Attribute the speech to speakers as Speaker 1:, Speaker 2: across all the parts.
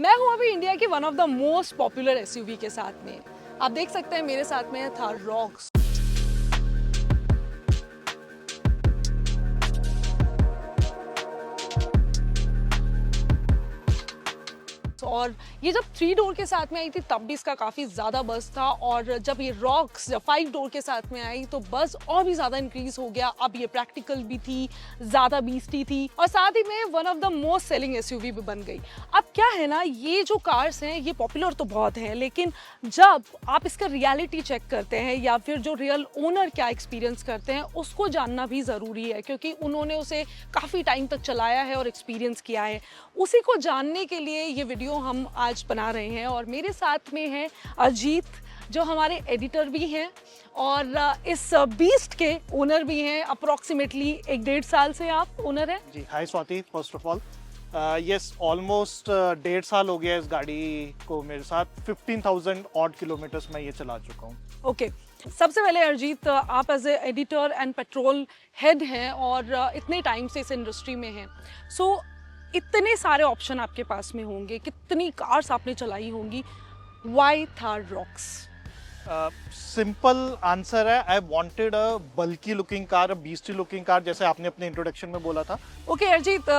Speaker 1: मैं हूँ अभी इंडिया की one of the most popular SUV के साथ में। आप देख सकते हैं मेरे साथ में है थार रॉक्स। और ये जब 3 डोर के साथ में आई थी तब भी इसका काफ़ी ज़्यादा बज़ था, और जब ये रॉक्स जब 5 डोर के साथ में आई तो बज़ और भी ज़्यादा इंक्रीज हो गया। अब ये प्रैक्टिकल भी थी, ज़्यादा बीस्टी थी, और साथ ही में one of the most selling SUV भी बन गई। अब क्या है ना, ये जो कार्स हैं ये पॉपुलर तो बहुत हैं, लेकिन जब आप इसका रियलिटी चेक करते हैं या फिर जो रियल ओनर क्या एक्सपीरियंस करते हैं उसको जानना भी ज़रूरी है, क्योंकि उन्होंने उसे काफ़ी टाइम तक चलाया है और एक्सपीरियंस किया है। उसी को जानने के लिए ये वीडियो हम आज बना रहे हैं, और मेरे साथ में है अजीत जो हमारे एडिटर भी हैं और इस बीस्ट के ओनर भी हैं। अप्रोक्सीमेटली 1-1.5 साल से आप ओनर हैं
Speaker 2: जी। Hi Swati, first of all yes, almost 1.5 साल हो गया इस गाड़ी को मेरे साथ। 15,000 ऑड किलोमीटर्स मैं ये चला चुका हूँ।
Speaker 1: ओके। सबसे पहले अजीत, आप as a editor and petrolhead हैं और इतने टाइम से इस इंडस्ट्री में हैं, सो इतने सारे ऑप्शन आपके पास में होंगे, कितनी कार्स आपने चलाई होंगी, why Thar Rocks?
Speaker 2: Simple answer है, I wanted a bulky looking car, a beastie looking car, जैसे आपने अपने इंट्रोडक्शन में बोला था।
Speaker 1: ओके अजीत,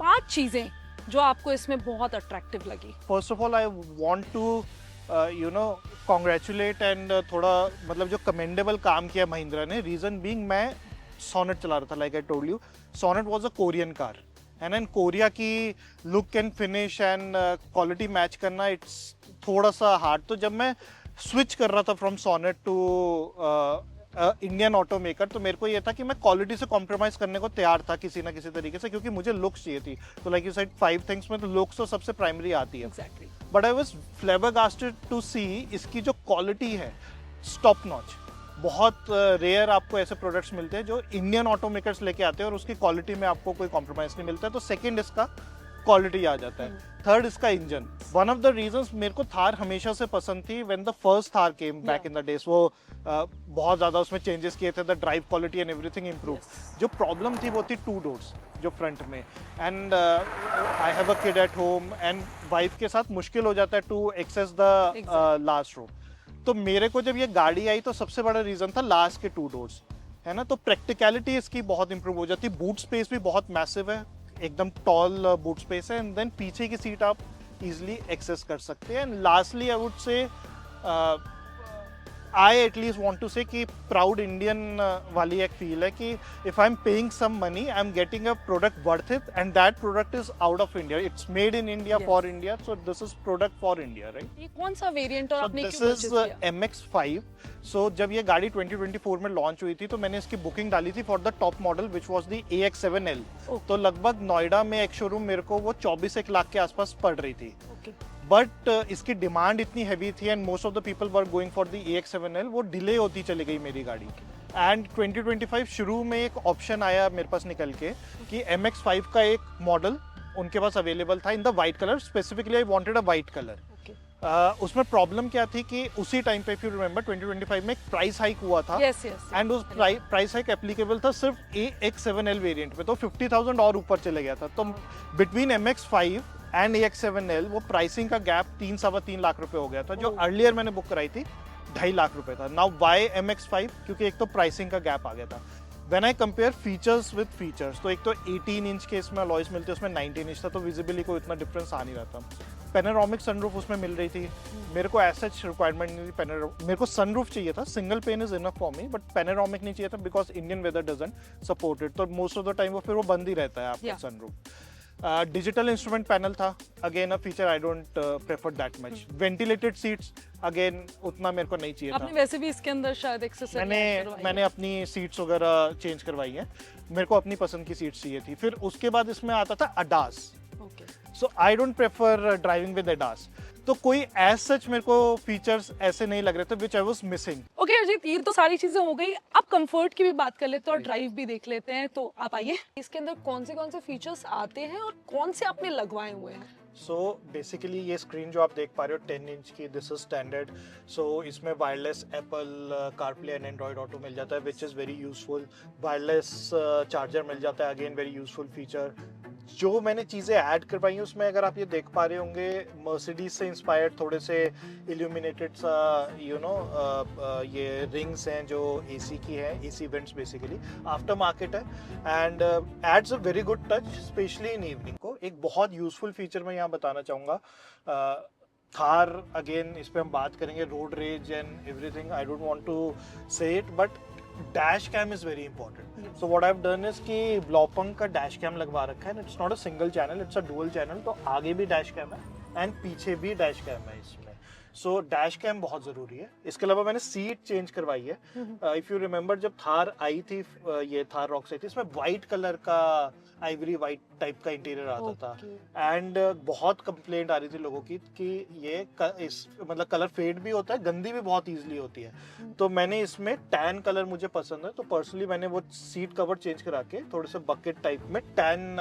Speaker 1: 5 चीज़ें जो आपको इसमें बहुत अट्रैक्टिव लगी।
Speaker 2: First of all I want to congratulate and थोड़ा मतलब जो कमेंडेबल काम किया महिंद्रा ने। रीजन बीइंग, मैं सोनेट चला रहा था, like I told you, Sonet was a Korean car and in Korea की look and finish and quality match करना इट्स थोड़ा सा हार्ड। तो जब मैं स्विच कर रहा था from Sonet to Indian automaker, तो मेरे को ये था कि मैं क्वालिटी से कॉम्प्रोमाइज करने को तैयार था किसी ना किसी तरीके से, क्योंकि मुझे लुक्स चाहिए थी। तो लाइक यू सेड 5 थिंग्स में तो लुक्स तो सबसे प्राइमरी आती है।
Speaker 1: Exactly.
Speaker 2: But I was flabbergasted to see इसकी जो क्वालिटी है, टॉप नॉच। बहुत रेयर आपको ऐसे प्रोडक्ट्स मिलते हैं जो इंडियन ऑटो मेकर्स लेके आते हैं और उसकी क्वालिटी में आपको कोई कॉम्प्रोमाइज नहीं मिलता है। तो सेकंड इसका क्वालिटी आ जाता है। थर्ड इसका engine. One of the reasons मेरे को थार हमेशा से पसंद थी, when the first Thar came back in the days, वो बहुत ज़्यादा उसमें चेंजेस किए थे, the drive quality and everything improve. जो प्रॉब्लम थी वो थी 2 डोर्स जो फ्रंट में, and I have a kid at home and wife के साथ मुश्किल हो जाता है to access the last row. तो मेरे को जब ये गाड़ी आई तो सबसे बड़ा रीज़न था लास्ट के 2 डोर्स, है ना। तो प्रैक्टिकलिटी इसकी बहुत इंप्रूव हो जाती है। बूट स्पेस भी बहुत मैसिव है, एकदम टॉल बूट स्पेस है, एंड देन पीछे की सीट आप इजीली एक्सेस कर सकते हैं। And lastly I would say I at least want to से कि प्राउड इंडियन वाली एक फील है कि if I am paying some money, I am getting a product worth it, and that product is out of India, it's made in India for India, so this is product for India, right.
Speaker 1: ये कौन सा variant और आपने
Speaker 2: this
Speaker 1: क्यों
Speaker 2: is
Speaker 1: purchase किया?
Speaker 2: MX-5। सो जब ये गाड़ी 2024 में लॉन्च हुई थी तो मैंने इसकी बुकिंग डाली थी for the top model which was the AX7L। तो लगभग नोएडा में एक शोरूम मेरे को वो 24 लाख के आसपास पड़ रही थी। बट इसकी डिमांड इतनी हैवी थी and most of the people were going for the AX7L, वो डिले होती चली गई मेरी गाड़ी। एंड 2025 शुरू में एक ऑप्शन आया मेरे पास निकल के कि MX-5 का एक मॉडल उनके पास अवेलेबल था in the white colour. Specifically I wanted a white colour. उसमें प्रॉब्लम क्या थी कि उसी टाइम पे, इफ यू रिमेंबर, 2025 में एक प्राइस हाइक हुआ था, एंड उस प्राइस हाइक एप्लीकेबल था सिर्फ AX7L वेरिएंट में, तो 50,000 और ऊपर चले गया था। तो बिटवीन MX-5 एंड AX7L वो प्राइसिंग का गैप 3-3.25 लाख रुपए हो गया था। जो अर्लियर मैंने बुक कराई थी 2.5 लाख रुपए था। Now why MX-5? क्योंकि एक तो प्राइसिंग का गैप आ गया था। When I compare features with features, तो एक तो 18 इंच के इसमें अलॉयज मिलते हैं, उसमें 19 इंच था, तो विजिबली कोई इतना डिफरेंस आ नहीं रहा था। पैनोरामिक सनरूफ उसमें मिल रही थी, मेरे को ऐसा रिक्वायरमेंट नहीं थी मेरे को सनरूफ चाहिए था, single pane is enough for me, but panoramic नहीं चाहिए था because Indian weather doesn't support it. तो मोस्ट ऑफ द टाइम वो फिर वो बंद ही रहता है आपका सनरूफ। डिजिटल इंस्ट्रूमेंट पैनल था, again a feature I don't prefer that much. Ventilated seats, again उतना मेरे को नहीं चाहिए
Speaker 1: आपने
Speaker 2: था।
Speaker 1: वैसे भी इसके अंदर शायद एक्सेसरी
Speaker 2: मैंने अपनी सीट्स वगैरह चेंज करवाई है, मेरे को अपनी पसंद की सीट्स चाहिए थी। फिर उसके बाद इसमें आता था ADAS। So I don't prefer driving with ADAS, तो कोई एज सच मेरे को फीचर्स ऐसे नहीं लग रहे थे which I was missing.
Speaker 1: Okay Ajit, ये तो सारी चीजें हो गई, अब कंफर्ट की भी बात कर लेते हैं और ड्राइव भी देख लेते हैं। तो आप आइए, इसके अंदर कौन से फीचर्स आते हैं और कौन से आपने लगवाए हुए हैं?
Speaker 2: सो बेसिकली ये स्क्रीन जो आप देख पा रहे हो 10 इंच की, दिस इज स्टैंडर्ड। सो इसमें wireless Apple CarPlay and Android auto मिल जाता है which is very useful. Wireless charger मिल जाता है, अगेन वेरी यूजफुल फीचर। जो मैंने चीज़ें ऐड करवाई हैं उसमें अगर आप ये देख पा रहे होंगे, मर्सिडीज से इंस्पायर्ड थोड़े से इल्यूमिनेटेड सा ये रिंग्स हैं जो एसी की है, AC vents basically, aftermarket है, and adds a very good touch specially in evening को। एक बहुत यूजफुल फीचर मैं यहाँ बताना चाहूँगा, थार अगेन इस पे हम बात करेंगे, road rage and everything, I don't want to say it, but dash cam is very important. So what I have done is कि ब्लॉपंग का डैश कैम लगवा रखा है, it's not a single channel, it's a dual channel, तो आगे भी dash cam है and पीछे भी डैश कैम है इसमें। सो डैश कैम बहुत ज़रूरी है। इसके अलावा मैंने सीट चेंज करवाई है। इफ़ यू रिमेंबर जब थार आई थी, ये थार रॉक्स आई थी, इसमें वाइट कलर का, आइवरी वाइट टाइप का इंटीरियर आता था, एंड बहुत कंप्लेंट आ रही थी लोगों की कि ये मतलब कलर फेड भी होता है, गंदी भी बहुत ईजिली होती है। तो मैंने इसमें टैन कलर मुझे पसंद है, तो पर्सनली मैंने वो सीट कवर चेंज करा के थोड़े से बकेट टाइप में टैन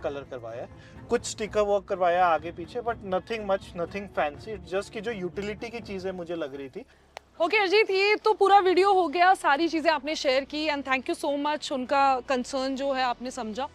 Speaker 2: कलर करवाया है। कुछ स्टिकर वर्क करवाया आगे पीछे, but nothing much, nothing fancy, just की जो यूटिलिटी की चीज़ें मुझे लग रही थी।
Speaker 1: ओके अजीत, ये तो पूरा वीडियो हो गया, सारी चीज़ें आपने शेयर की and thank you so much, उनका कंसर्न जो है आपने समझा।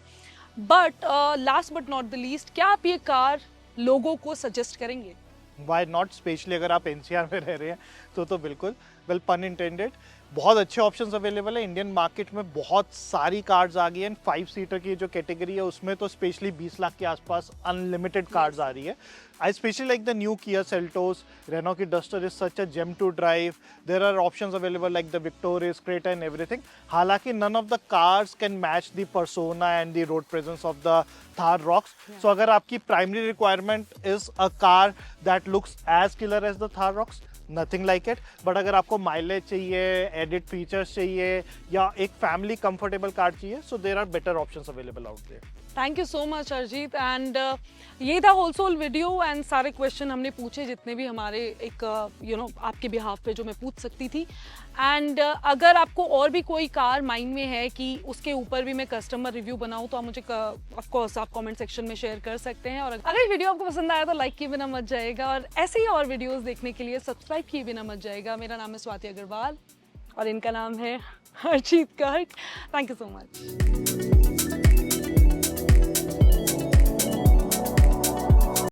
Speaker 1: But last but not the least, क्या आप ये कार लोगों को सजेस्ट करेंगे?
Speaker 2: वाई नॉट, स्पेशली अगर आप एनसीआर में रह रहे हैं तो बिल्कुल, वेल पन इंटेंडेड। बहुत अच्छे ऑप्शंस अवेलेबल है इंडियन मार्केट में, बहुत सारी कार्स आ गई हैं। 5 सीटर की जो कैटेगरी है उसमें तो स्पेशली 20 लाख के आसपास अनलिमिटेड कार्स आ रही है। I specially like the new Kia Seltos, Renault की Duster is such a gem to drive, there are options available like the Victoris, Creta and everything. हालांकि none of the cars can match the persona and the road presence of the Thar Rocks. So अगर आपकी primary requirement is a car that looks as killer as the Thar Rocks, nothing like it. But अगर आपको mileage चाहिए, edit features चाहिए, या एक family comfortable car चाहिए, so there are better options available out there.
Speaker 1: Thank you so much Arijit, and ये था होलसोल वीडियो, एंड सारे क्वेश्चन हमने पूछे जितने भी हमारे एक आपके बिहाफ पे जो मैं पूछ सकती थी। एंड अगर आपको और भी कोई कार माइंड में है कि उसके ऊपर भी मैं कस्टमर रिव्यू बनाऊं, तो आप मुझे ऑफ कोर्स आप कमेंट सेक्शन में शेयर कर सकते हैं। और अगर वीडियो आपको पसंद आया तो लाइक किए बिना मत जाएगा, और ऐसे ही और वीडियोस देखने के लिए सब्सक्राइब किए बिना मत जाएगा। मेरा नाम है स्वाति अग्रवाल और इनका नाम है Arijit Garg. Thank you so much.